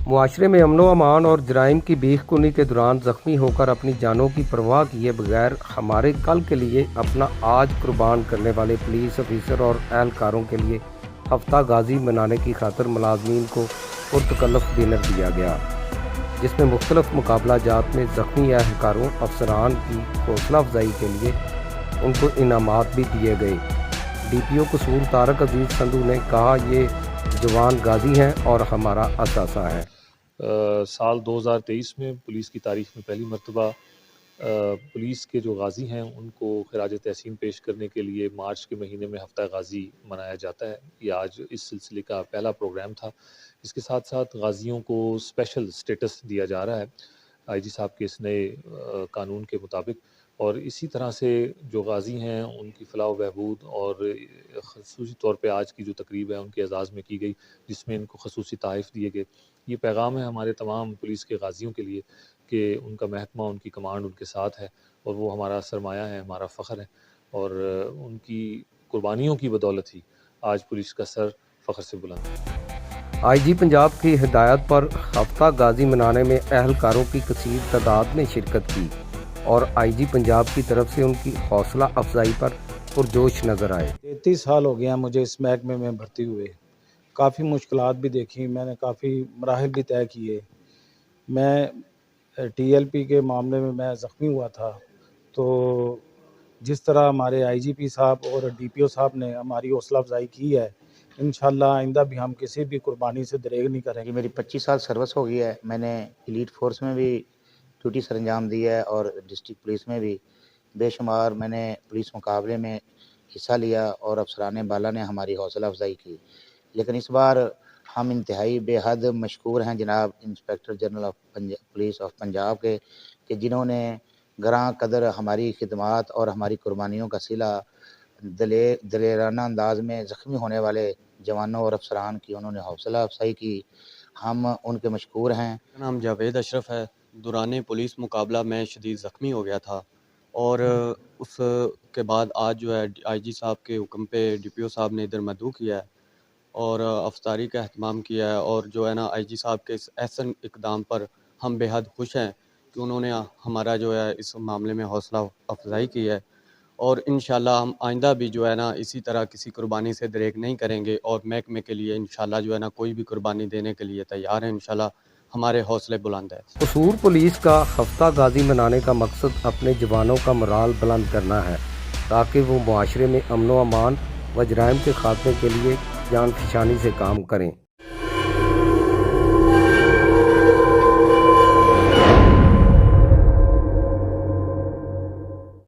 معاشرے میں امن و امان اور جرائم کی بیخ کنی کے دوران زخمی ہو کر اپنی جانوں کی پرواہ کیے بغیر ہمارے کل کے لیے اپنا آج قربان کرنے والے پولیس افیسر اور اہلکاروں کے لیے ہفتہ غازی منانے کی خاطر ملازمین کو پرتکلف ڈنر دیا گیا، جس میں مختلف مقابلہ جات میں زخمی اہلکاروں افسران کی حوصلہ افزائی کے لیے ان کو انعامات بھی دیے گئے۔ ڈی پی او قصور طارق عزیز سندھو نے کہا، یہ جوان غازی ہیں اور ہمارا اثاثہ ہیں۔ سال 2023 میں پولیس کی تاریخ میں پہلی مرتبہ پولیس کے جو غازی ہیں ان کو خراج تحسین پیش کرنے کے لیے مارچ کے مہینے میں ہفتہ غازی منایا جاتا ہے۔ یہ آج اس سلسلے کا پہلا پروگرام تھا۔ اس کے ساتھ ساتھ غازیوں کو اسپیشل سٹیٹس دیا جا رہا ہے آئی جی صاحب کے اس نئے قانون کے مطابق، اور اسی طرح سے جو غازی ہیں ان کی فلاح و بہبود اور خصوصی طور پہ آج کی جو تقریب ہے ان کے اعزاز میں کی گئی، جس میں ان کو خصوصی تحائف دیے گئے۔ یہ پیغام ہے ہمارے تمام پولیس کے غازیوں کے لیے کہ ان کا محکمہ، ان کی کمانڈ ان کے ساتھ ہے اور وہ ہمارا سرمایہ ہے، ہمارا فخر ہے، اور ان کی قربانیوں کی بدولت ہی آج پولیس کا سر فخر سے بلند ہے۔ آئی جی پنجاب کی ہدایت پر ہفتہ غازی منانے میں اہلکاروں کی کثیر تعداد نے شرکت کی اور آئی جی پنجاب کی طرف سے ان کی حوصلہ افزائی پر پرجوش نظر آئے۔ 33 سال ہو گیا مجھے اس محکمے میں بھرتی ہوئے، کافی مشکلات بھی دیکھی، میں نے کافی مراحل بھی طے کیے۔ میں ٹی ایل پی کے معاملے میں زخمی ہوا تھا، تو جس طرح ہمارے آئی جی پی صاحب اور ڈی پی او صاحب نے ہماری حوصلہ افزائی کی ہے، انشاءاللہ آئندہ بھی ہم کسی بھی قربانی سے دریغ نہیں کریں گے۔ میری 25 سال سروس ہو گئی ہے، میں نے ایلیٹ فورس میں بھی ڈیوٹی سر انجام دی ہے اور ڈسٹرکٹ پولیس میں بھی بے شمار میں نے پولیس مقابلے میں حصہ لیا اور افسران بالا نے ہماری حوصلہ افزائی کی۔ لیکن اس بار ہم انتہائی بے حد مشکور ہیں جناب inspector general of police of Punjab کے، کہ جنہوں نے گراں قدر ہماری خدمات اور ہماری قربانیوں کا صلہ دلیرانہ انداز میں زخمی ہونے والے جوانوں اور افسران کی انہوں نے حوصلہ افزائی کی۔ ہم ان کے مشکور ہیں۔ میرا نام جاوید اشرف ہے۔ دوران پولیس مقابلہ میں شدید زخمی ہو گیا تھا اور اس کے بعد آج جو ہے آئی جی صاحب کے حکم پہ ڈی پی او صاحب نے ادھر مدعو کیا ہے اور افطاری کا اہتمام کیا ہے، اور جو ہے نا آئی جی صاحب کے اس احسن اقدام پر ہم بے حد خوش ہیں کہ انہوں نے ہمارا جو ہے اس معاملے میں حوصلہ افزائی کی ہے، اور انشاءاللہ ہم آئندہ بھی جو ہے نا اسی طرح کسی قربانی سے دریغ نہیں کریں گے، اور محکمے کے لیے انشاءاللہ جو ہے نا کوئی بھی قربانی دینے کے لیے تیار ہیں۔ انشاءاللہ ہمارے حوصلے بلند ہیں۔ قصور پولیس کا ہفتہ غازی منانے کا مقصد اپنے جوانوں کا مرال بلند کرنا ہے تاکہ وہ معاشرے میں امن و امان و جرائم کے خاتمے کے لیے جان فشانی سے کام کریں۔